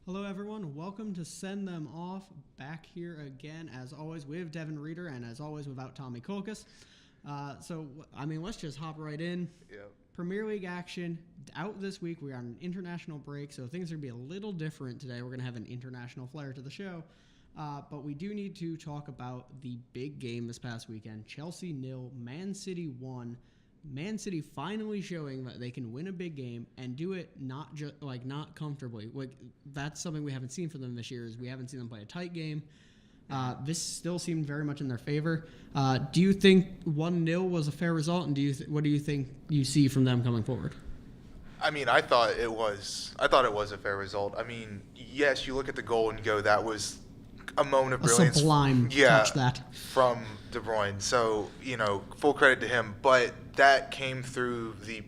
Hello, everyone. Welcome to Send Them Off. Back here again, as always, with Devin Reeder, and as always, without Tommy Kolkus. Let's just hop right in. Yep. Premier League action out this week. We're on an international break, so things are going to be a little different today. We're going to have an international flair to the show. But we do need to talk about the big game this past weekend. Chelsea 0, Man City 1. Man City finally showing that they can win a big game and do it not comfortably. That's something we haven't seen from them this year. Is we haven't seen them play a tight game. This still seemed very much in their favor. Do you think 1-0 was a fair result, and what do you think you see from them coming forward? I mean, I thought it was a fair result. I mean, yes, you look at the goal and go, that was a moment of brilliance. A sublime touch that. From De Bruyne. So, full credit to him. But that came through the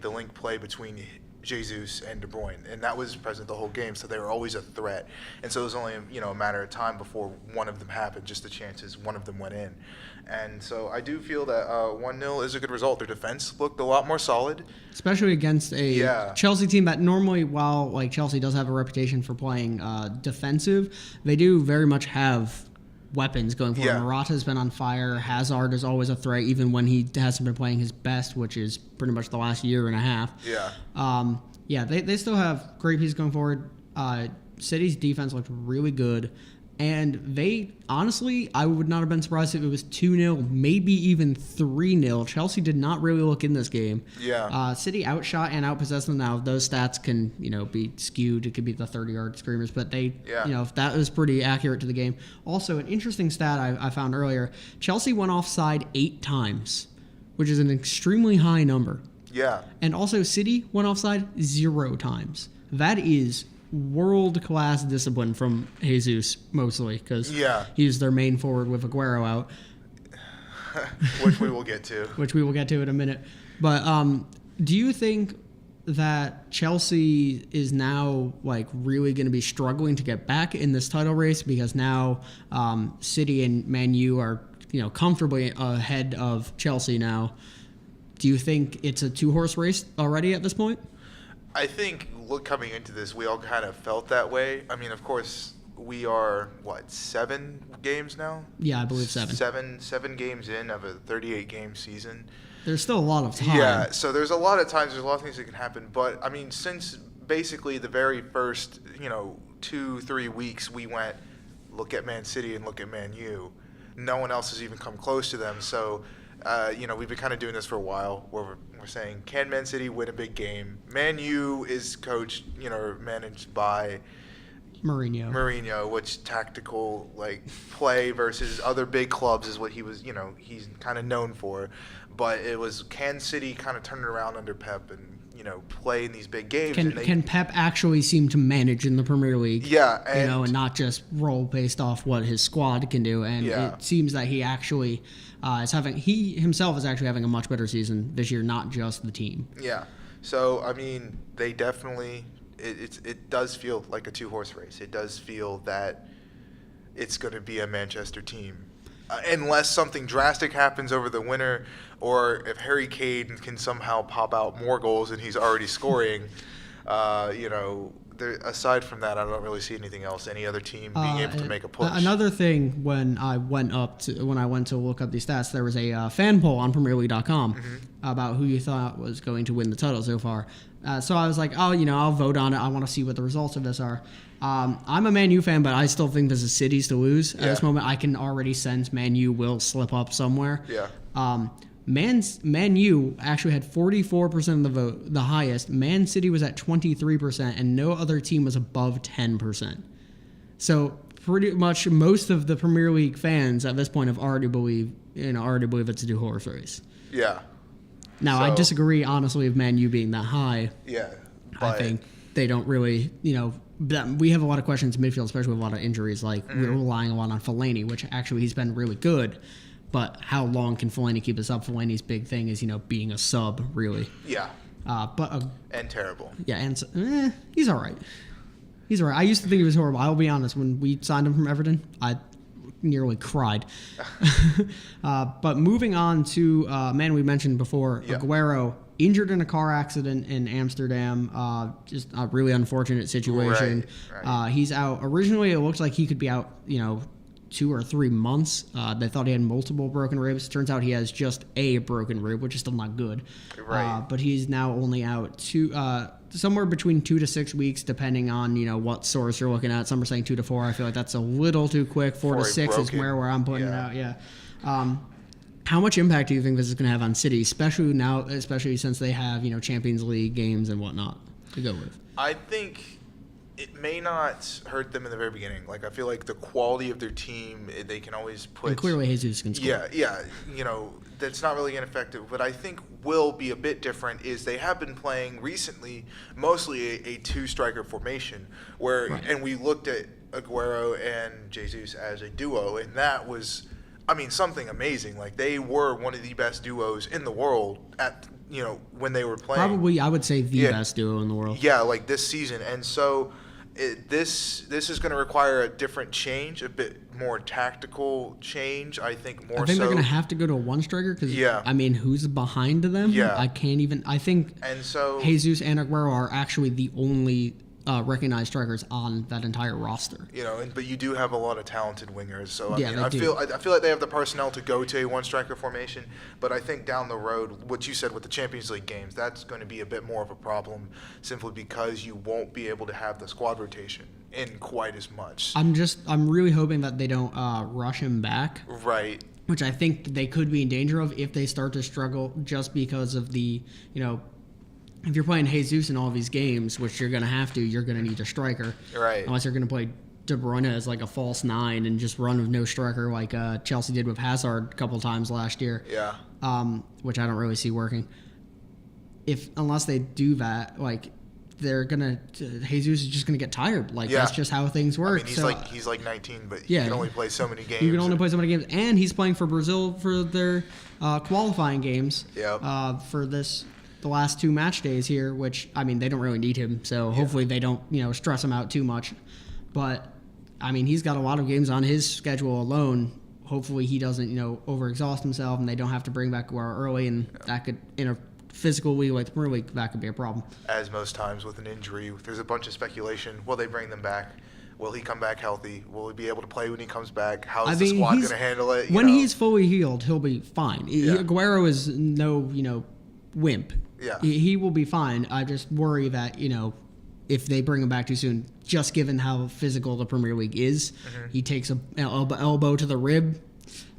link play between Jesus and De Bruyne, and that was present the whole game. So they were always a threat, and so it was only a matter of time before one of them happened. Just the chances one of them went in, and so I do feel that 1-0 is a good result. Their defense looked a lot more solid, especially against a Chelsea team that normally, while Chelsea does have a reputation for playing defensive, they do very much have weapons going forward. Yeah. Morata's been on fire. Hazard is always a threat, even when he hasn't been playing his best, which is pretty much the last year and a half. Yeah. They still have great pieces going forward. City's defense looked really good. And they, honestly, I would not have been surprised if it was 2-0, maybe even 3-0. Chelsea did not really look in this game. Yeah. City outshot and outpossessed them. Now, those stats can, be skewed. It could be the 30-yard screamers, but that was pretty accurate to the game. Also, an interesting stat I found earlier, Chelsea went offside 8 times, which is an extremely high number. Yeah. And also, City went offside 0 times. That is world-class discipline from Jesus, mostly, because he's their main forward with Aguero out. Which we will get to. Which we will get to in a minute. But do you think that Chelsea is now really going to be struggling to get back in this title race, because now City and Man U are comfortably ahead of Chelsea now? Do you think it's a 2-horse race already at this point? I think coming into this, we all kind of felt that way. I mean, of course, we are, 7 games now? Yeah, I believe 7. 7 games in of a 38-game season. There's still a lot of time. Yeah, so there's a lot of times, there's a lot of things that can happen. But, I mean, since basically the very first, 2-3 weeks, we went, look at Man City and look at Man U. No one else has even come close to them. So, we've been kind of doing this for a while, where we're saying, can Man City win a big game? Man U is coached, managed by Mourinho, which tactical play versus other big clubs is what he was, he's kind of known for. But it was, can City kind of turn it around under Pep and play in these big games? Can Pep actually seem to manage in the Premier League? Yeah, and not just roll based off what his squad can do. And it seems that he actually he himself is actually having a much better season this year, not just the team. Yeah. So I mean, they definitely it does feel like a 2-horse race. It does feel that it's going to be a Manchester team. Unless something drastic happens over the winter, or if Harry Kane can somehow pop out more goals than he's already scoring, aside from that, I don't really see anything else. Any other team being able to make a push. Another thing, when I went to look up these stats, there was a fan poll on PremierLeague.com about who you thought was going to win the title so far. So I was like, I'll vote on it. I want to see what the results of this are. I'm a Man U fan, but I still think this is City's to lose. At this moment, I can already sense Man U will slip up somewhere. Yeah. Man U actually had 44% of the vote, the highest. Man City was at 23%, and no other team was above 10%. So pretty much most of the Premier League fans at this point have already believe it's a 2-horse race. Yeah. Now, I disagree, honestly, with Man U being that high. Yeah. I think they don't really, we have a lot of questions in midfield, especially with a lot of injuries. We're relying a lot on Fellaini, which actually he's been really good. But how long can Fellaini keep us up? Fellaini's big thing is, being a sub, really. Yeah. And terrible. Yeah, and he's all right. He's all right. I used to think he was horrible. I'll be honest. When we signed him from Everton, I nearly cried. But moving on to man we mentioned before, Aguero injured in a car accident in Amsterdam. Just a really unfortunate situation. Right. He's out. Originally, it looked like he could be out, 2 or 3 months. They thought he had multiple broken ribs. Turns out he has just a broken rib, which is still not good. Right. But he's now only out somewhere between 2 to 6 weeks, depending on what source you're looking at. Some are saying 2 to 4. I feel like that's a little too quick. 4 to 6 is where I'm putting it out. Yeah. How much impact do you think this is going to have on City, especially since they have Champions League games and whatnot to go with? I think it may not hurt them in the very beginning. Like, I feel like the quality of their team, they can always put. And clearly, Jesus can score. Yeah. That's not really ineffective. What I think will be a bit different is they have been playing recently mostly a two-striker formation, and we looked at Aguero and Jesus as a duo, and that was, something amazing. Like, they were one of the best duos in the world at when they were playing. Probably, I would say the best duo in the world. Yeah, like this season, and so this is going to require a different change, a bit more tactical change. I think they're going to have to go to a one striker because who's behind them? Yeah, I can't even. I think and so Jesus and Aguero are actually the only recognized strikers on that entire roster. But you do have a lot of talented wingers. So I do. feel like they have the personnel to go to a one striker formation. But I think down the road, what you said with the Champions League games, that's going to be a bit more of a problem, simply because you won't be able to have the squad rotation in quite as much. I'm really hoping that they don't rush him back. Right. Which I think they could be in danger of if they start to struggle, just because of the if you're playing Jesus in all these games, which you're going to have to, you're going to need a striker. Right. Unless you're going to play De Bruyne as like a false 9 and just run with no striker like Chelsea did with Hazard a couple times last year. Yeah. Which I don't really see working. Unless they do that, like, they're going to Jesus is just going to get tired. Like, that's just how things work. He's like 19, but he can only play so many games. You can only play so many games. And he's playing for Brazil for their qualifying games for the last 2 match days here, which, they don't really need him, so hopefully they don't, stress him out too much. But, he's got a lot of games on his schedule alone. Hopefully he doesn't, overexhaust himself, and they don't have to bring back Aguero early, and that could, in a physical league like the Premier League, that could be a problem. As most times with an injury, there's a bunch of speculation. Will they bring them back? Will he come back healthy? Will he be able to play when he comes back? How is the squad going to handle it? When he's fully healed, he'll be fine. Yeah. Aguero is no, wimp. Yeah. He will be fine. I just worry that, if they bring him back too soon, just given how physical the Premier League is, he takes an elbow to the rib.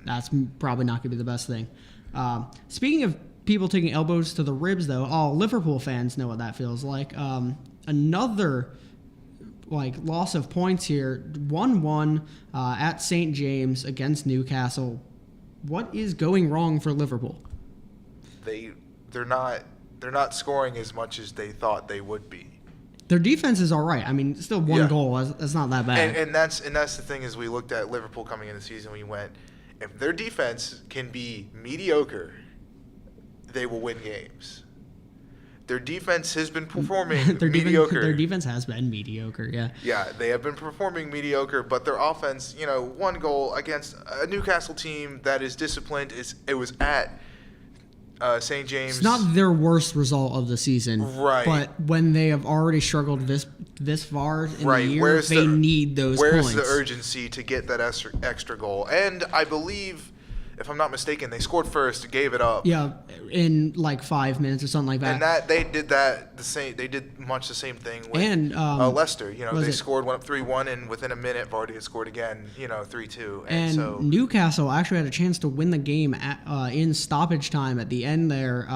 That's probably not going to be the best thing. Speaking of people taking elbows to the ribs, though, all Liverpool fans know what that feels like. Another loss of points here, 1-1 at St. James against Newcastle. What is going wrong for Liverpool? They're not scoring as much as they thought they would be. Their defense is all right. Still one goal. That's not that bad. And that's the thing, is we looked at Liverpool coming in the season. We went, if their defense can be mediocre, they will win games. Their defense has been performing mediocre. Their defense has been mediocre, yeah. Yeah, they have been performing mediocre, but their offense, 1 goal against a Newcastle team that is disciplined. It was at St. James. It's not their worst result of the season, right? But when they have already struggled this far in the year, they need those points. Where's the urgency to get that extra goal? And I believe, if I'm not mistaken, they scored first, gave it up. Yeah, in 5 minutes or something like that. And they did that the same. They did much the same thing with Leicester. They scored 3-1, and within a minute, Vardy had scored again. 3-2. And so Newcastle actually had a chance to win the game in stoppage time at the end there,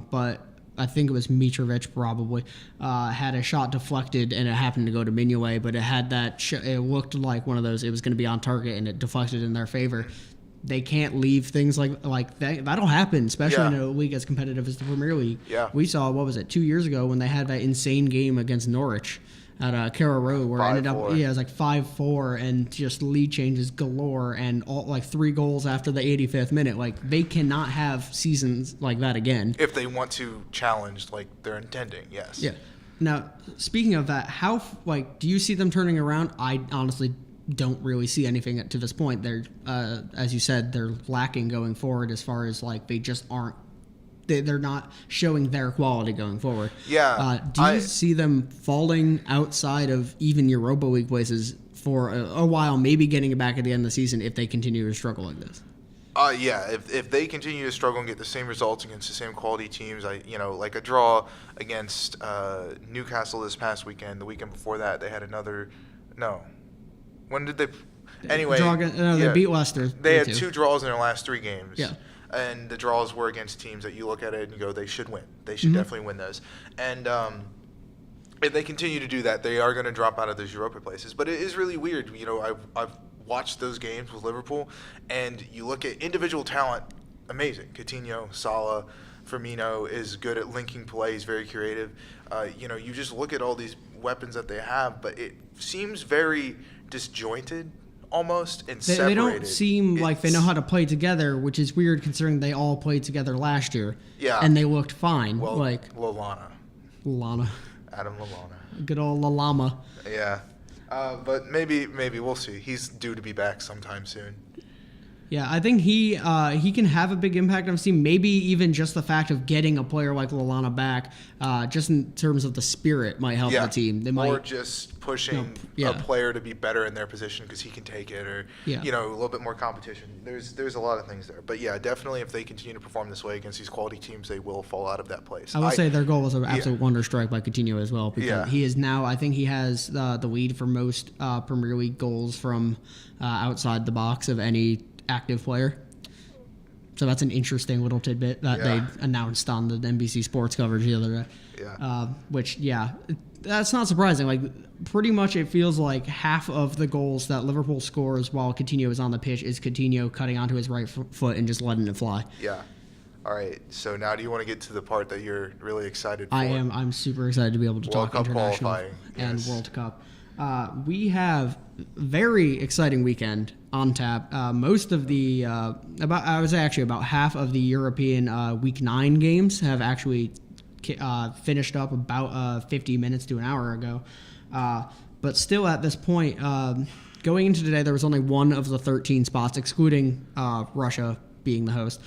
but I think it was Mitrovic probably had a shot deflected, and it happened to go to Mignolet, but it had that. It looked like one of those. It was going to be on target, and it deflected in their favor. They can't leave things like that. That'll happen, especially in a league as competitive as the Premier League. Yeah. We saw, 2 years ago when they had that insane game against Norwich at Carrow Road, where it ended up, it was 5-4, and just lead changes galore, and all 3 goals after the 85th minute. They cannot have seasons like that again. If they want to challenge like they're intending, yes. Yeah. Now, speaking of that, how do you see them turning around? I honestly don't really see anything to this point. They're, as you said, they're lacking going forward as far as they just aren't they're not showing their quality going forward. Yeah. Do you see them falling outside of even Europa League places for a while, maybe getting it back at the end of the season if they continue to struggle like this? Yeah, if they continue to struggle and get the same results against the same quality teams, like a draw against Newcastle this past weekend. The weekend before that, they had another. No, when did they? Anyway, they beat Leicester. They had 2 draws in their last 3 games. Yeah, and the draws were against teams that you look at it and you go, they should win. They should definitely win those. And if they continue to do that, they are going to drop out of those Europa places. But it is really weird. I've watched those games with Liverpool, and you look at individual talent, amazing. Coutinho, Salah, Firmino is good at linking play. He's very creative. You just look at all these weapons that they have, but it seems very disjointed almost and separated. They don't seem like they know how to play together, which is weird considering they all played together last year. Yeah. And they looked fine. Well, Lallana. Adam Lallana. Good old Lalama. Yeah. But maybe we'll see. He's due to be back sometime soon. Yeah, I think he can have a big impact on the team. Maybe even just the fact of getting a player like Lallana back, just in terms of the spirit, might help the team. Or just pushing a player to be better in their position because he can take it, or a little bit more competition. There's a lot of things there. But yeah, definitely if they continue to perform this way against these quality teams, they will fall out of that place. I will say their goal was an absolute wonder strike by Coutinho as well, because he is now, I think he has the lead for most Premier League goals from outside the box of any active player. So that's an interesting little tidbit that they announced on the NBC Sports coverage the other day. Which, that's not surprising. Like, pretty much it feels like half of the goals that Liverpool scores while Coutinho is on the pitch is Coutinho cutting onto his right foot and just letting it fly. Yeah. All right. So now do you want to get to the part that you're really excited for? I am. I'm super excited to be able to talk international and World Cup. We have very exciting weekend on tap. Most of the about half of the European Week 9 games have actually finished up about 50 minutes to an hour ago. But still at this point, going into today, there was only one of the 13 spots, excluding Russia being the host,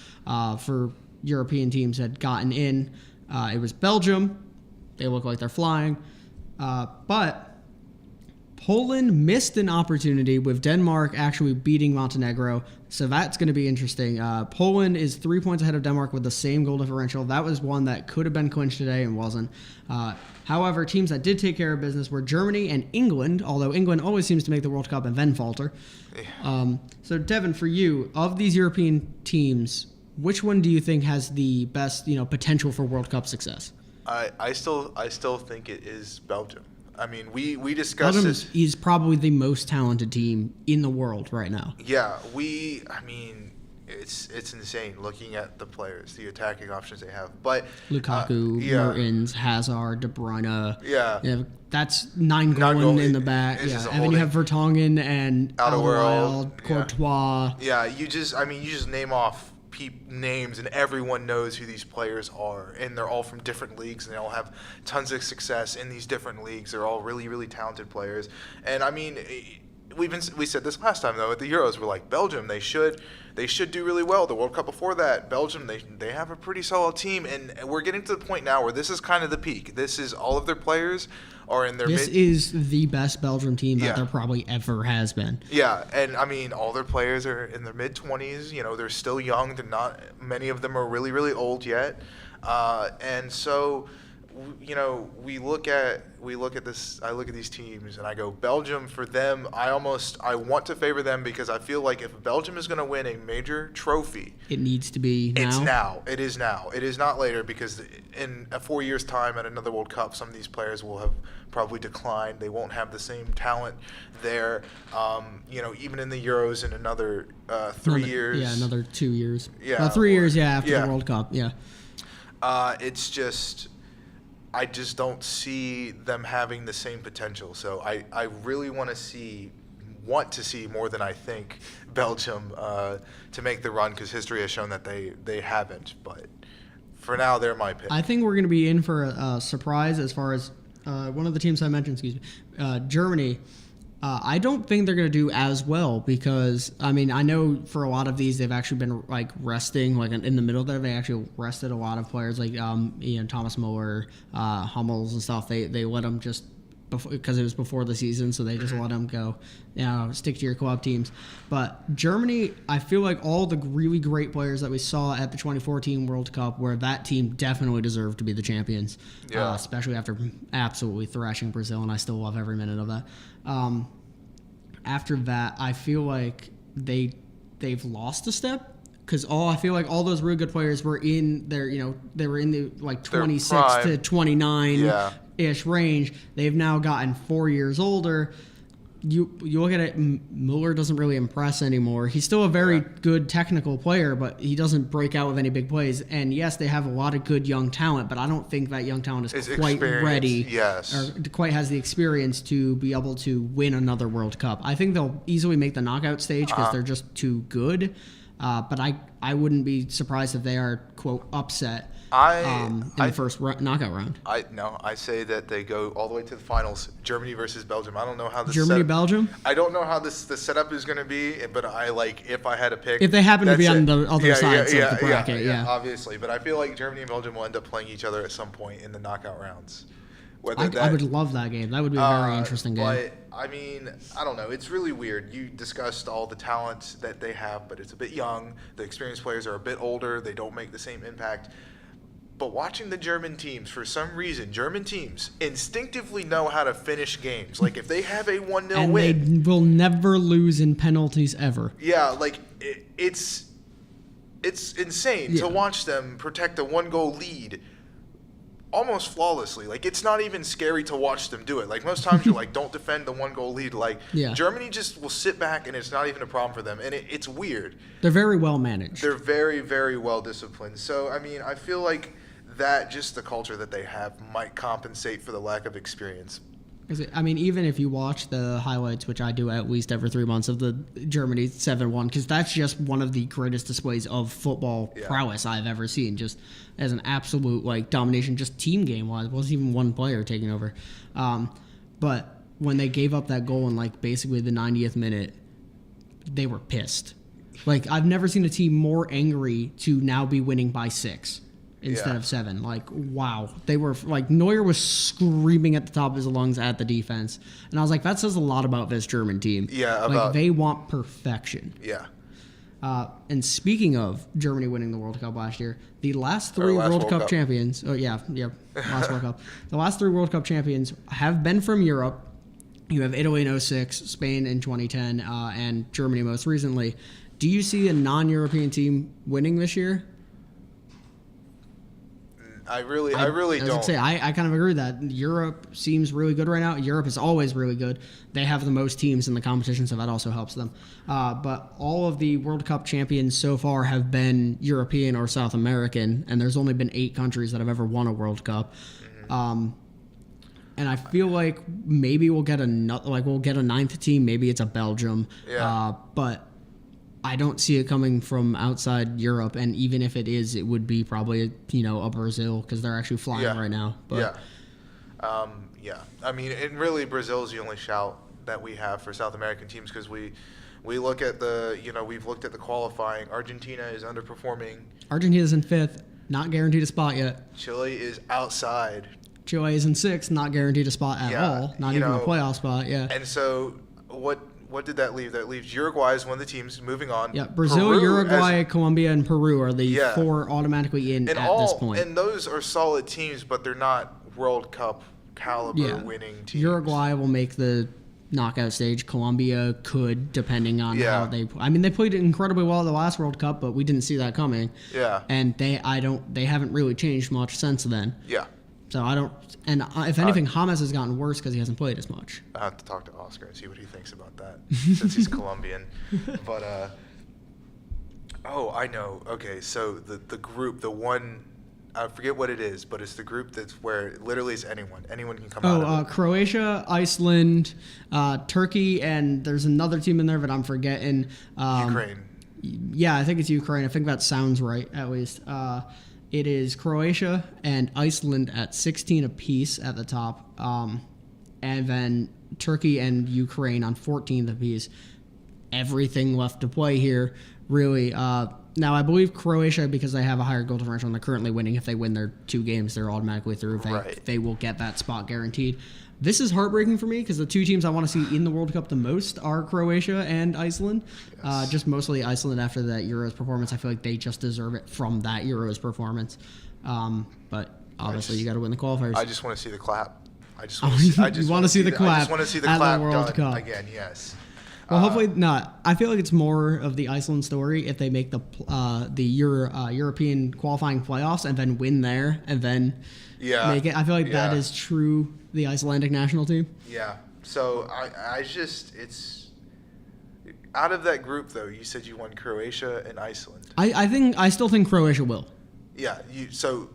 for European teams had gotten in. It was Belgium. They look like they're flying. But Poland missed an opportunity with Denmark actually beating Montenegro, so that's going to be interesting. Poland is 3 points ahead of Denmark with the same goal differential. That was one that could have been clinched today and wasn't. However, teams that did take care of business were Germany and England, although England always seems to make the World Cup and then falter. So, Devin, for you, of these European teams, which one do you think has the best potential for World Cup success? I still think it is Belgium. I mean, we discussed this. Belgium is probably the most talented team in the world right now. Yeah, it's insane looking at the players, the attacking options they have. But Lukaku, Mertens, Hazard, De Bruyne. Yeah. That's 9 going in the back. Yeah, and then you have Vertonghen and Alderweireld, Courtois. Yeah, you just name off names and everyone knows who these players are, and they're all from different leagues and they all have tons of success in these different leagues. They're all really, really talented players. And I mean, we said this last time though at the Euros, we're like, Belgium, they should do really well. The World Cup before that, Belgium, they have a pretty solid team, and we're getting to the point now where this is kind of the peak. This is all of their players are in their This is the best Belgium team that there probably ever has been. Yeah, and I mean, all their players are in their mid-20s. They're still young. They're not. Many of them are really, really old yet. And so, we look at this. I look at these teams and I go, Belgium, for them, I want to favor them because I feel like if Belgium is going to win a major trophy, it needs to be now. It's now. It is now. It is not later, because in 4 years' time at another World Cup, some of these players will have probably declined. They won't have the same talent there. Even in the Euros in another 3 years. Yeah, another 2 years. Yeah, 3 years. After the World Cup. Yeah. It's just, I just don't see them having the same potential. So I really want to see more than I think Belgium to make the run, because history has shown that they haven't. But for now, they're my pick. I think we're going to be in for a surprise as far as one of the teams I mentioned, Germany. I don't think they're going to do as well because, I mean, I know for a lot of these, they've actually been, like, resting, like, in the middle there, they actually rested a lot of players, like, Thomas Muller, Hummels and stuff. They let them just, because it was before the season, so they just let them go, stick to your club teams. But Germany, I feel like all the really great players that we saw at the 2014 World Cup, where that team definitely deserved to be the champions, especially after absolutely thrashing Brazil, and I still love every minute of that. After that, I feel like they've lost a step because I feel like all those really good players were in their, they were in the like 26 to 29 ish range. They've now gotten 4 years older. You look at it, Muller doesn't really impress anymore. He's still a very good technical player, but he doesn't break out with any big plays. And yes, they have a lot of good young talent, but I don't think that young talent is quite ready or quite has the experience to be able to win another World Cup. I think they'll easily make the knockout stage because they're just too good. But I wouldn't be surprised if they are, quote, upset in the first knockout round. I say that they go all the way to the finals. Germany versus Belgium. I don't know how this Belgium. I don't know how the setup is going to be, but if I had to pick, if they happen to be on the other sides of the bracket, obviously. But I feel like Germany and Belgium will end up playing each other at some point in the knockout rounds. I would love that game. That would be a very interesting game. But, I mean, I don't know. It's really weird. You discussed all the talent that they have, but it's a bit young. The experienced players are a bit older. They don't make the same impact. But watching the German teams, for some reason, German teams instinctively know how to finish games. Like, if they have a 1-0 win. And they will never lose in penalties ever. Yeah, like, it's insane to watch them protect a 1-goal lead almost flawlessly. Like, it's not even scary to watch them do it. Like, most times you're like, don't defend the 1-goal lead. Like, Germany just will sit back and it's not even a problem for them. And it's weird. They're very well managed. They're very, very well disciplined. So, I mean, I feel like that just the culture that they have might compensate for the lack of experience. I mean, even if you watch the highlights, which I do at least every 3 months, of the Germany 7-1, because that's just one of the greatest displays of football prowess I've ever seen, just as an absolute, like, domination, just team game-wise. It wasn't even one player taking over. But when they gave up that goal in, like, basically the 90th minute, they were pissed. Like, I've never seen a team more angry to now be winning by 6. Instead of 7. Like, wow. They were, like, Neuer was screaming at the top of his lungs at the defense. And I was like, that says a lot about this German team. Yeah, like, they want perfection. Yeah. And speaking of Germany winning the World Cup last year, the last 3 World Cup champions, last World Cup. The last 3 World Cup champions have been from Europe. You have Italy in 2006, Spain in 2010, and Germany most recently. Do you see a non-European team winning this year? I really don't. I kind of agree with that. Europe seems really good right now. Europe is always really good. They have the most teams in the competition, so that also helps them. But all of the World Cup champions so far have been European or South American, and there's only been 8 countries that have ever won a World Cup. And I feel like maybe we'll get a 9th team. Maybe it's a Belgium. Yeah. But I don't see it coming from outside Europe, and even if it is, it would be probably a Brazil because they're actually flying right now. But I mean, and really, Brazil is the only shout that we have for South American teams because we look at we've looked at the qualifying. Argentina is underperforming. Argentina's in 5th, not guaranteed a spot yet. Chile is outside. Chile is in 6th, not guaranteed a spot at all, not even a playoff spot. Yeah. And so what did that leave? That leaves Uruguay as one of the teams moving on. Yeah, Brazil, Peru, Uruguay, Colombia, and Peru are the 4 automatically in at this point. And those are solid teams, but they're not World Cup caliber winning teams. Uruguay will make the knockout stage. Colombia could, depending on how they. I mean, they played incredibly well at the last World Cup, but we didn't see that coming. Yeah. And they haven't really changed much since then. Yeah. So I don't. And if anything, James has gotten worse because he hasn't played as much. I have to talk to Oscar and see what he thinks about that since he's Colombian. But I know. Okay, so the group, the one, I forget what it is, but it's the group that's where it literally is anyone. Anyone can come out of it. Croatia, Iceland, Turkey, and there's another team in there that I'm forgetting. Ukraine. Yeah, I think it's Ukraine. I think that sounds right, at least. It is Croatia and Iceland at 16 apiece at the top. And then Turkey and Ukraine on 14th apiece. Everything left to play here, really. Now, I believe Croatia, because they have a higher goal differential and they're currently winning, if they win their 2 games, they're automatically through. They will get that spot guaranteed. This is heartbreaking for me because the 2 teams I want to see in the World Cup the most are Croatia and Iceland. Yes. Just mostly Iceland after that Euros performance. I feel like they just deserve it from that Euros performance. But obviously, you got to win the qualifiers. I just want to see the clap. I just want to see the clap. I just want to see the clap World done Cup. Again. Yes. Well, hopefully not. I feel like it's more of the Iceland story if they make the European qualifying playoffs and then win there and then make it. I feel like that is true. The Icelandic national team. Yeah. So I just it's out of that group though. You said you won Croatia and Iceland. I still think Croatia will. Yeah. So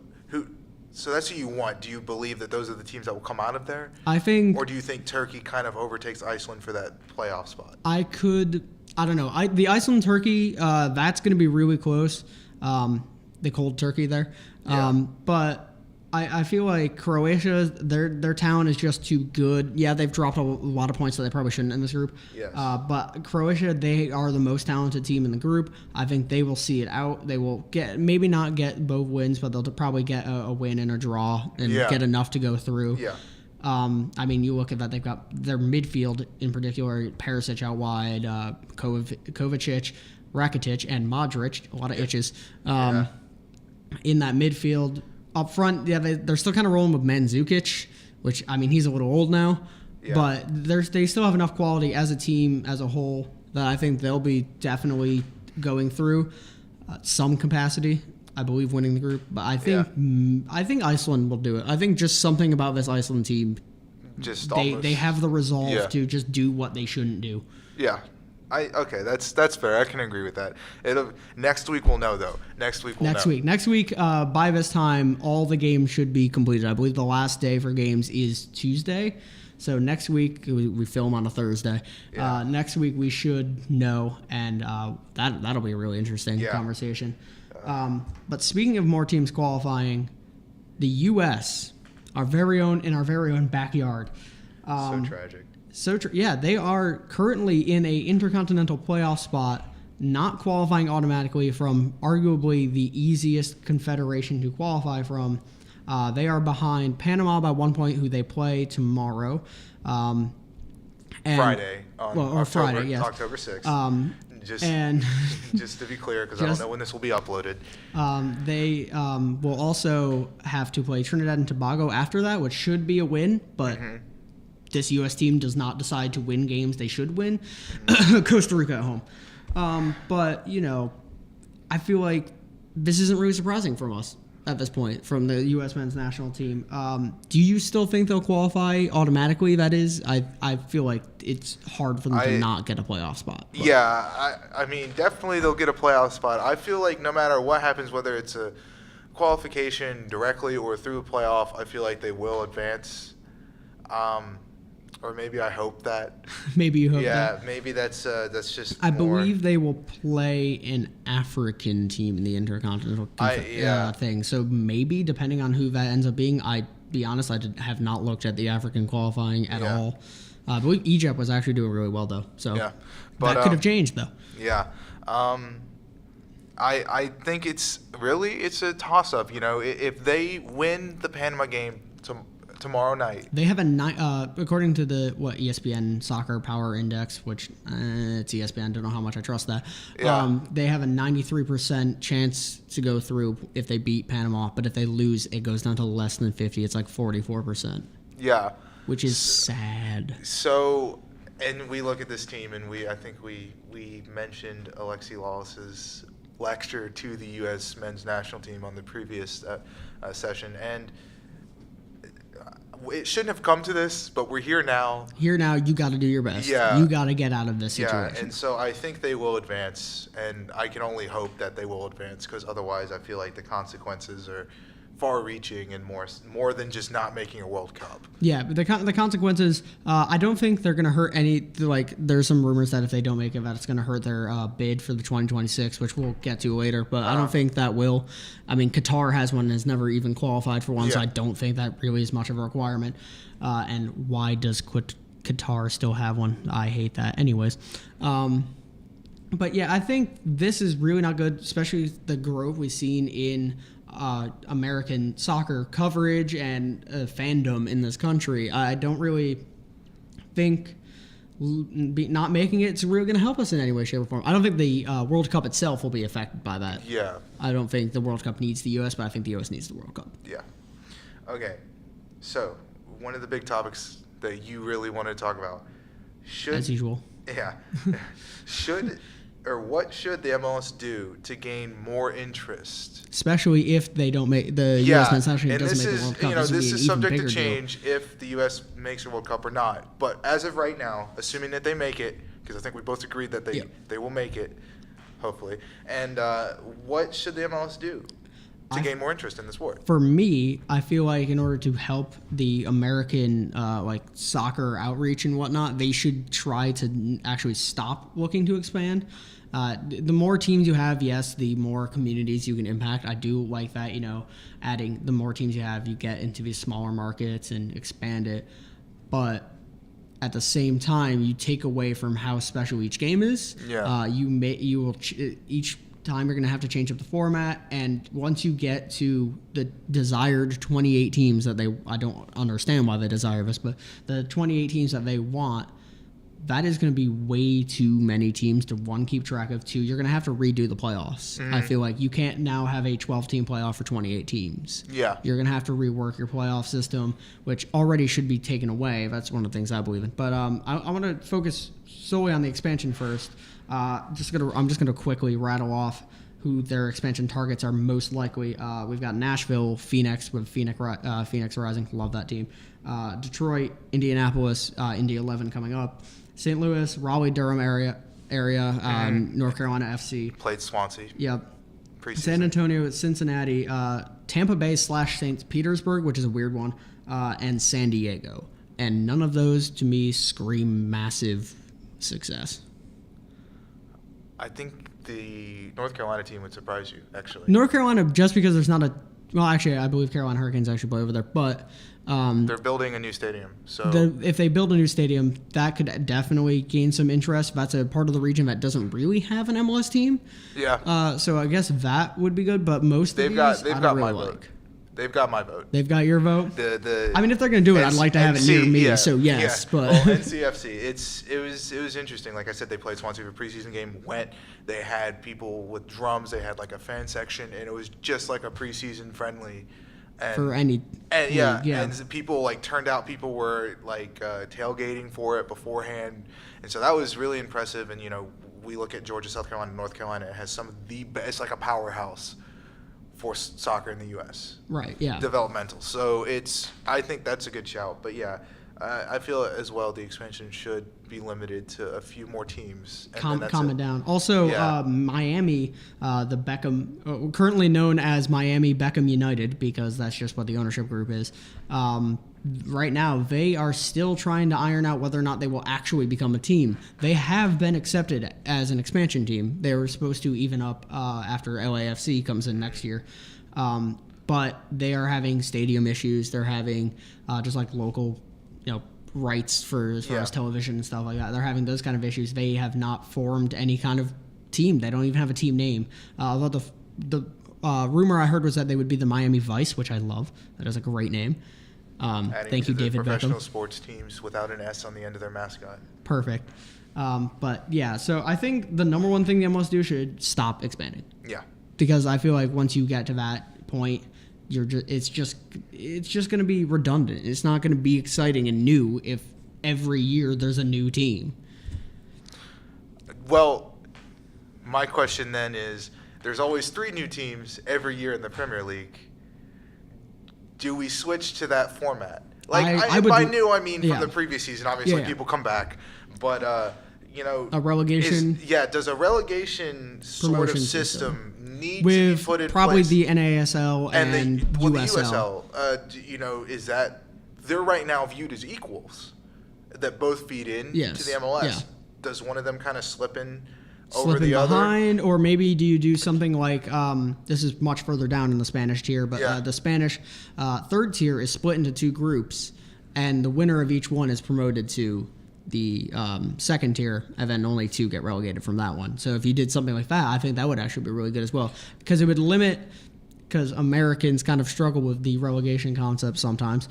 that's who you want. Do you believe that those are the teams that will come out of there? I think. Or do you think Turkey kind of overtakes Iceland for that playoff spot? I don't know. The Iceland Turkey, that's going to be really close. The cold turkey there. But I feel like Croatia, their talent is just too good. Yeah, they've dropped a lot of points that they probably shouldn't in this group. Yes. But Croatia, they are the most talented team in the group. I think they will see it out. They will maybe not get both wins, but they'll probably get a win and a draw and get enough to go through. Yeah. I mean, you look at that, they've got their midfield in particular, Perisic out wide, Kovacic, Rakitic, and Modric, a lot of itches. In that midfield. Up front, they're still kind of rolling with Mandzukic, which, I mean, he's a little old now. Yeah. But they still have enough quality as a team, as a whole, that I think they'll be definitely going through some capacity. I believe winning the group. But I think Iceland will do it. I think just something about this Iceland team, they have the resolve to just do what they shouldn't do. Yeah. Okay, that's fair. I can agree with that. Next week we'll know though. Next week, by this time, all the games should be completed. I believe the last day for games is Tuesday, so next week we film on a Thursday. Yeah. Next week we should know, and that'll be a really interesting conversation. But speaking of more teams qualifying, the U.S., our very own backyard. So tragic. They are currently in a intercontinental playoff spot, not qualifying automatically from arguably the easiest confederation to qualify from. They are behind Panama by 1 point, who they play tomorrow. Friday. Friday, yes. October 6th. Just to be clear, because I don't know when this will be uploaded. They will also have to play Trinidad and Tobago after that, which should be a win, but... Mm-hmm. This U.S. team does not decide to win games they should win. Costa Rica at home. But, I feel like this isn't really surprising from us at this point, from the U.S. men's national team. Do you still think they'll qualify automatically, that is? I feel like it's hard for them to not get a playoff spot. But. Yeah, I mean, definitely they'll get a playoff spot. I feel like no matter what happens, whether it's a qualification directly or through a playoff, I feel like they will advance. Or maybe I hope that. Maybe you hope that. Yeah, maybe that's just. I believe they will play an African team in the Intercontinental thing. So maybe, depending on who that ends up being, be honest, I have not looked at the African qualifying at all. I believe Egypt was actually doing really well, though. So that could have changed, though. Yeah. I think it's a toss-up. If they win the Panama game tomorrow night. They have according to the ESPN Soccer Power Index, which it's ESPN. Don't know how much I trust that. Yeah. They have a 93% chance to go through if they beat Panama, but if they lose, it goes down to less than 50. It's like 44%. Yeah. Which is sad. So, and we look at this team, and I think we mentioned Alexi Lawless's lecture to the U.S. men's national team on the previous session, and it shouldn't have come to this, but we're here now. Here now, you got to do your best. Yeah. You got to get out of this situation. Yeah, and so I think they will advance, and I can only hope that they will advance, because otherwise I feel like the consequences are far-reaching and more than just not making a World Cup. Yeah, but the consequences, I don't think they're going to hurt any. Like, there's some rumors that if they don't make it, that it's going to hurt their bid for the 2026, which we'll get to later. But I don't think that will. I mean, Qatar has one and has never even qualified for one, so I don't think that really is much of a requirement. And why does Qatar Qatar still have one. I hate that. Anyways. But yeah, I think this is really not good, especially the growth we've seen in American soccer coverage and fandom in this country. I don't really think not making it's really going to help us in any way, shape, or form. I don't think the World Cup itself will be affected by that. Yeah. I don't think the World Cup needs the U.S., but I think the U.S. needs the World Cup. Yeah. Okay. So, one of the big topics that you really want to talk about. As usual. Yeah. What should the MLS do to gain more interest? Especially if they don't make the U.S. men's national team doesn't make the World Cup. This is subject to change if the U.S. makes a World Cup or not. But as of right now, assuming that they make it, because I think we both agreed that they will make it, hopefully. And what should the MLS do to gain more interest in the sport? For me, I feel like in order to help the American soccer outreach and whatnot, they should try to actually stop looking to expand. The more teams you have, yes, the more communities you can impact. I do like that, adding the more teams you have, you get into these smaller markets and expand it. But at the same time, you take away from how special each game is. Yeah. Each time you're going to have to change up the format, and once you get to the desired 28 teams that I don't understand why they desire this, but the 28 teams that they want, that is going to be way too many teams to, one, keep track of, two, you're going to have to redo the playoffs. I feel like you can't now have a 12-team playoff for 28 teams. Yeah. You're going to have to rework your playoff system, which already should be taken away. That's one of the things I believe in. But I want to focus solely on the expansion first. I'm just gonna quickly rattle off who their expansion targets are most likely. We've got Nashville, Phoenix with Phoenix Rising, love that team. Detroit, Indianapolis, Indy 11 coming up. St. Louis, Raleigh-Durham area, North Carolina FC. Played Swansea. Yep. Pre-season. San Antonio, Cincinnati, Tampa Bay / St. Petersburg, which is a weird one, and San Diego. And none of those, to me, scream massive success. I think the North Carolina team would surprise you, actually. North Carolina, just because there's not a... Well, actually, I believe Carolina Hurricanes actually play over there, but... they're building a new stadium, so... If they build a new stadium, that could definitely gain some interest. That's a part of the region that doesn't really have an MLS team. Yeah. So I guess that would be good, but most of these, I don't really like. They've got my vote. They've got your vote? I mean, if they're going to do it, I'd like to have it near me, so yes. But well, NCFC, it was interesting. Like I said, they played Swansea for a preseason game, they had people with drums, they had like a fan section, and it was just like a preseason friendly. And, for any... And and people turned out, people were tailgating for it beforehand. And so that was really impressive. And, we look at Georgia, South Carolina, North Carolina, it has some of the best, it's like a powerhouse for soccer in the U.S. Right, yeah. Developmental. So I think that's a good shout. But yeah, I feel as well the expansion should be limited to a few more teams. Calm it down. Also, Miami, the Beckham, currently known as Miami Beckham United, because that's just what the ownership group is. Right now, they are still trying to iron out whether or not they will actually become a team. They have been accepted as an expansion team. They were supposed to even up after LAFC comes in next year. But they are having stadium issues. They're having just like local, rights for as far as television and stuff like that. They're having those kind of issues. They have not formed any kind of team. They don't even have a team name. Although the rumor I heard was that they would be the Miami Vice, which I love. That is a great name. Thank you, David Beckham. Professional sports teams without an S on the end of their mascot. Perfect. But yeah, so I think the number one thing the MLS do should stop expanding. Yeah. Because I feel like once you get to that point, it's just going to be redundant. It's not going to be exciting and new if every year there's a new team. Well, my question then is, there's always 3 new teams every year in the Premier League. Do we switch to that format? By new, I mean from the previous season. Obviously, people come back. But, a relegation? Does a relegation sort of system need with to be put in probably place? The NASL and the USL. Is that they're right now viewed as equals that both feed in to the MLS? Yeah. Does one of them kind of slip in over the other? Behind, or maybe do you do something like this is much further down in the Spanish tier, but the Spanish third tier is split into 2 groups, and the winner of each one is promoted to the second tier, and then only 2 get relegated from that one. So if you did something like that, I think that would actually be really good as well, because it would limit, because Americans kind of struggle with the relegation concept sometimes.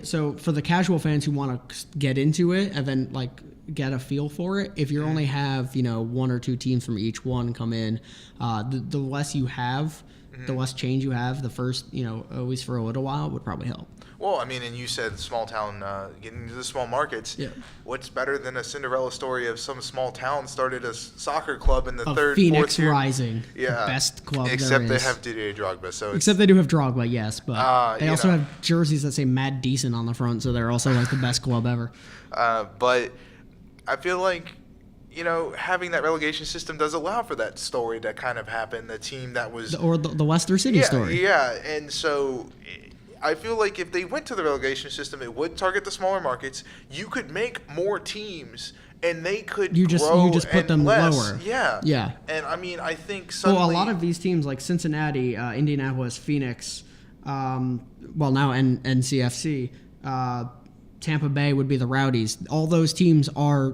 So for the casual fans who want to get into it and then like get a feel for it, if you only have 1 or 2 teams from each one come in, the less you have, the less change you have. The first, at least for a little while, would probably help. Well, I mean, and you said small town, getting into the small markets. Yeah. What's better than a Cinderella story of some small town started a soccer club in the third, Phoenix fourth tier? Rising, the best club Except there they have Didier Drogba. Except they do have Drogba, yes, but they also have jerseys that say Mad Decent on the front, so they're also like the best club ever. But I feel like, having that relegation system does allow for that story that kind of happened, the team that was... Or the Leicester City story. Yeah, and so I feel like if they went to the relegation system, it would target the smaller markets. You could make more teams, and they could grow. You just put them lower. Yeah. Yeah. And I mean, I think suddenly... Well, a lot of these teams like Cincinnati, Indianapolis, Phoenix, now NCFC, Tampa Bay would be the Rowdies. All those teams are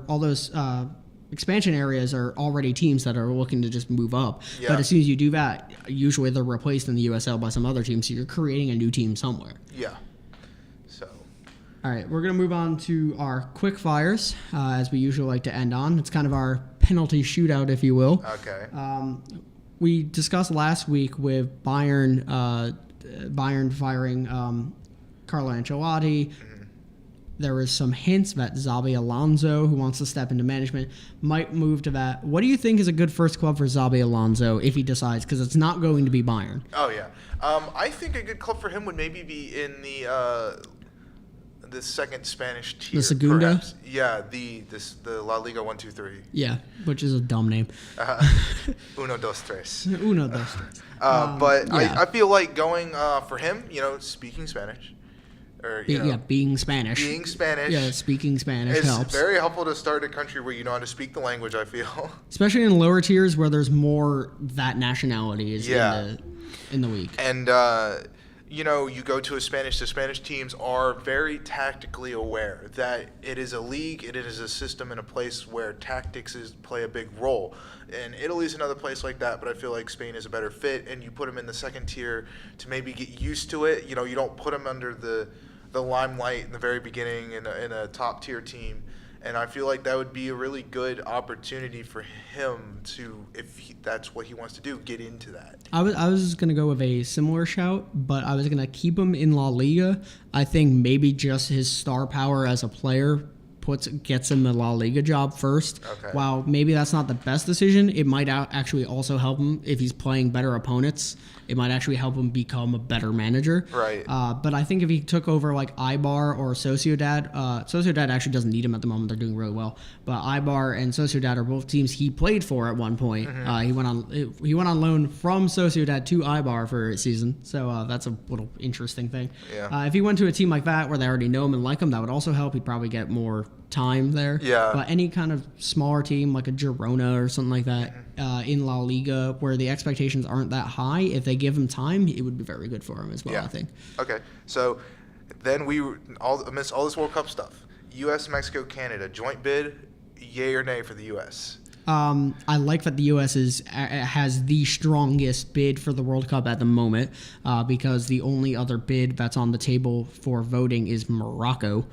expansion areas are already teams that are looking to just move up. Yeah. But as soon as you do that, usually they're replaced in the USL by some other team, so you're creating a new team somewhere. Yeah. So. All right, we're going to move on to our quick fires, as we usually like to end on. It's kind of our penalty shootout, if you will. Okay. We discussed last week with Bayern firing Carlo Ancelotti. There was some hints that Xabi Alonso, who wants to step into management, might move to that. What do you think is a good first club for Xabi Alonso if he decides? Because it's not going to be Bayern. Oh, yeah. I think a good club for him would maybe be in the second Spanish tier. The Segunda? Perhaps. Yeah, the La Liga 1, 2, 3. Yeah, which is a dumb name. Uno, dos, tres. Uno, dos, tres. But yeah. I feel like going for him, speaking Spanish. Or, being Spanish. Being Spanish. Yeah, speaking Spanish helps. It's very helpful to start a country where you know how to speak the language, I feel. Especially in lower tiers where there's more that nationality is in the league. And, you go to a Spanish, the Spanish teams are very tactically aware that it is a league, it is a system and a place where tactics play a big role. And Italy's another place like that, but I feel like Spain is a better fit, and you put them in the second tier to maybe get used to it. You don't put them under the limelight in the very beginning in a top tier team, and I feel like that would be a really good opportunity for him to, if that's what he wants to do, get into that. I was going to go with a similar shout, but I was going to keep him in La Liga. I think maybe just his star power as a player gets him the La Liga job first. Okay. While maybe that's not the best decision, it might actually also help him if he's playing better opponents. It might actually help him become a better manager. Right. But I think if he took over like Eibar or Sociedad, Sociedad actually doesn't need him at the moment. They're doing really well. But Eibar and Sociedad are both teams he played for at one point. Mm-hmm. He went on loan from Sociedad to Eibar for a season. So that's a little interesting thing. Yeah. If he went to a team like that where they already know him and like him, that would also help. He'd probably get more time there. Yeah. But any kind of smaller team like a Girona or something like that in La Liga where the expectations aren't that high, if they give him time, it would be very good for him as well, I think. Okay. So then amidst all this World Cup stuff, U.S., Mexico, Canada, joint bid, yay or nay for the U.S.? I like that the U.S. has the strongest bid for the World Cup at the moment because the only other bid that's on the table for voting is Morocco.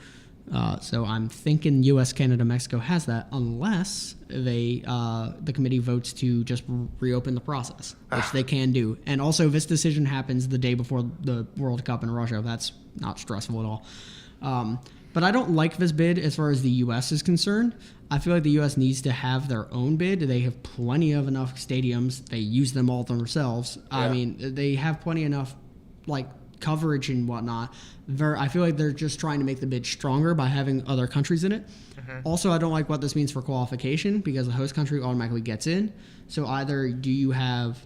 So I'm thinking U.S., Canada, Mexico has that unless the committee votes to just reopen the process, which they can do. And also, if this decision happens the day before the World Cup in Russia, that's not stressful at all. But I don't like this bid as far as the U.S. is concerned. I feel like the U.S. needs to have their own bid. They have plenty of enough stadiums. They use them all themselves. Yeah. I mean, they have plenty enough coverage and whatnot. I feel like they're just trying to make the bid stronger by having other countries in it. Mm-hmm. Also, I don't like what this means for qualification because the host country automatically gets in. So either do you have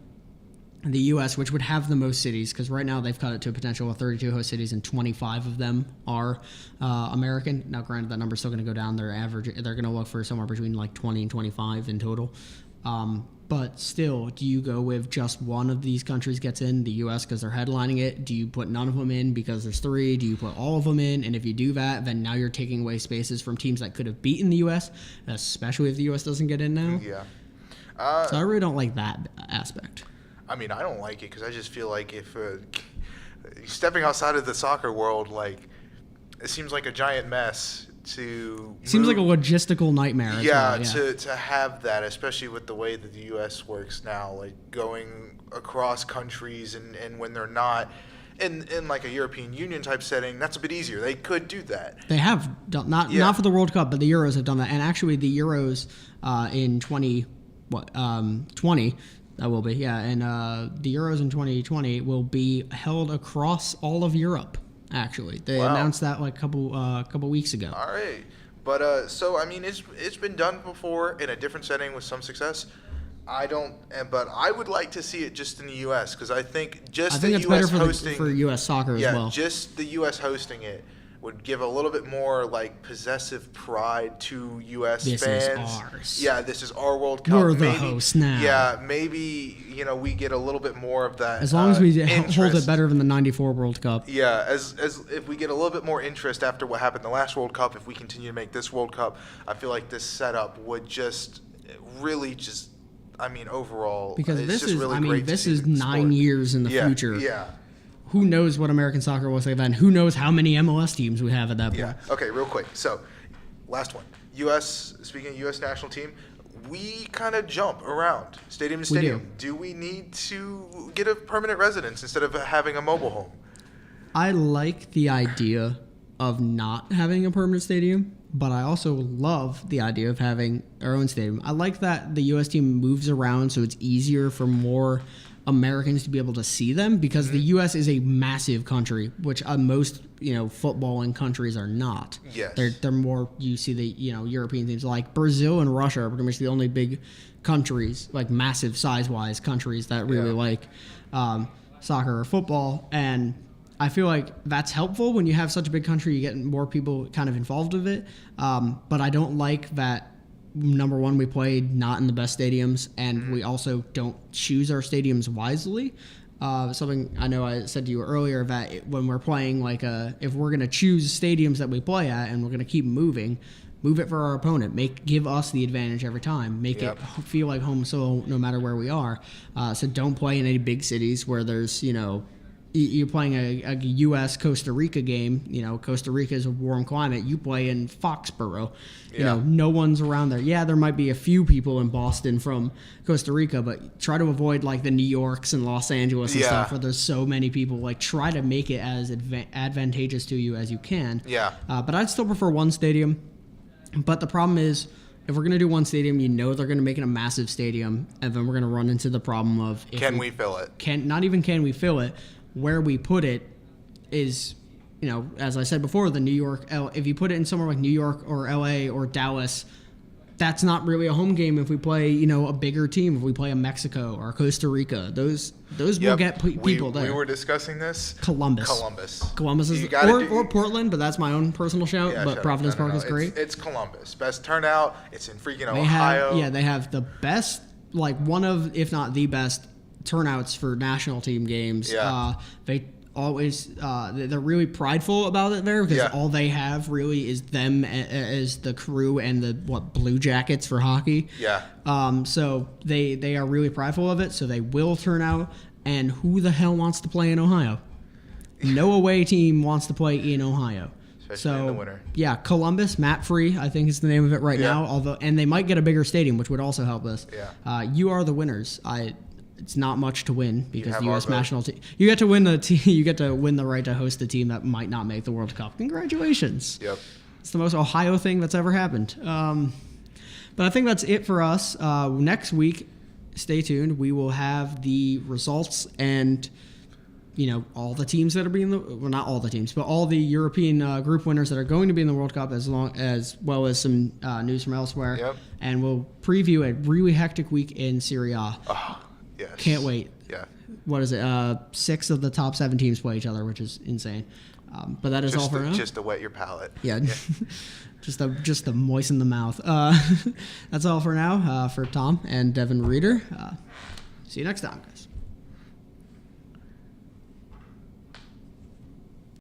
the U.S., which would have the most cities, because right now they've cut it to a potential of 32 host cities and 25 of them are American. Now, granted, that number's still going to go down. They're going to look for somewhere between 20 and 25 in total. But still, do you go with just one of these countries gets in, the U.S., because they're headlining it? Do you put none of them in because there's 3? Do you put all of them in? And if you do that, then now you're taking away spaces from teams that could have beaten the U.S., especially if the U.S. doesn't get in now. Yeah. So I really don't like that aspect. I mean, I don't like it because I just feel like if stepping outside of the soccer world, like, it seems like a giant mess to seems like a logistical nightmare. Yeah, to have that, especially with the way that the U.S. works now, like going across countries and when they're not in like a European Union type setting, that's a bit easier. They could do that. They have done, not for the World Cup, but the Euros have done that. And actually, the Euros in 2020 that will be and the Euros in 2020 will be held across all of Europe. Actually, they announced that like a couple weeks ago. All right, but so I mean, it's been done before in a different setting with some success. But I would like to see it just in the U.S. because I think the it's U.S. better hosting for U.S. soccer as well. Yeah, just the U.S. hosting it would give a little bit more like possessive pride to U.S. fans. This is ours. Yeah, this is our World Cup. We're the host now. Yeah, maybe we get a little bit more of that. As long as we interest. hold it better than the '94 World Cup. Yeah, as if we get a little bit more interest after what happened the last World Cup, if we continue to make this World Cup, I feel like this setup would overall, because it's this just is really great this to see is the 9 sport. years in the future. Yeah. Who knows what American soccer will say then? Who knows how many MLS teams we have at that point? Yeah. Okay, real quick. So, last one. Speaking of U.S. national team, we kind of jump around stadium to stadium. Do we need to get a permanent residence instead of having a mobile home? I like the idea of not having a permanent stadium, but I also love the idea of having our own stadium. I like that the U.S. team moves around so it's easier for more Americans to be able to see them, because the U.S. is a massive country, which most footballing countries are not. Yes, they're more. You see the European teams like Brazil and Russia are pretty much the only big countries, like massive size-wise countries that really like soccer or football, and I feel like that's helpful when you have such a big country. You get more people kind of involved with it, but I don't like that. Number one, we played not in the best stadiums, and we also don't choose our stadiums wisely. Something I know I said to you earlier, that when we're playing, if we're going to choose stadiums that we play at and we're going to keep move it for our opponent. Give us the advantage every time. Make it feel like home soil no matter where we are. So don't play in any big cities where there's, you're playing a U.S. Costa Rica game. Costa Rica is a warm climate. You play in Foxborough. No one's around there. Yeah, there might be a few people in Boston from Costa Rica, but try to avoid like the New Yorks and Los Angeles and stuff where there's so many people. Like, try to make it as advantageous to you as you can. Yeah. But I'd still prefer one stadium. But the problem is, if we're going to do one stadium, they're going to make it a massive stadium, and then we're going to run into the problem of can we fill it? Not even can we fill it. Where we put it is, as I said before, the New York. If you put it in somewhere like New York or L.A. or Dallas, that's not really a home game. If we play, a bigger team, if we play a Mexico or Costa Rica, those will get people there. We were discussing this. Columbus is or Portland, but that's my own personal shout. Yeah, but Providence Park is great. It's Columbus, best turnout. It's in freaking Ohio. They have the best, one of, if not the best, turnouts for national team games. They always they're really prideful about it there, because all they have really is them as the crew and the Blue Jackets for hockey. So they are really prideful of it, so they will turn out. And who the hell wants to play in Ohio? No away team wants to play in Ohio. Especially in the winter. Yeah, Columbus, map free, I think is the name of it right now. And they might get a bigger stadium, which would also help us. You are the winners. It's not much to win, because the U.S. national team. You get to win You get to win the right to host a team that might not make the World Cup. Congratulations! Yep. It's the most Ohio thing that's ever happened. But I think that's it for us. Next week, stay tuned. We will have the results and all the teams that are being not all the teams, but all the European group winners that are going to be in the World Cup, as well as some news from elsewhere. Yep. And we'll preview a really hectic week in Serie A. Oh. Yes. Can't wait. Yeah. What is it? 6 of the top 7 teams play each other, which is insane. But that is all for now. Just to wet your palate. Yeah. Just to moisten the mouth. That's all for now. For Tom and Devin Reeder. See you next time, guys.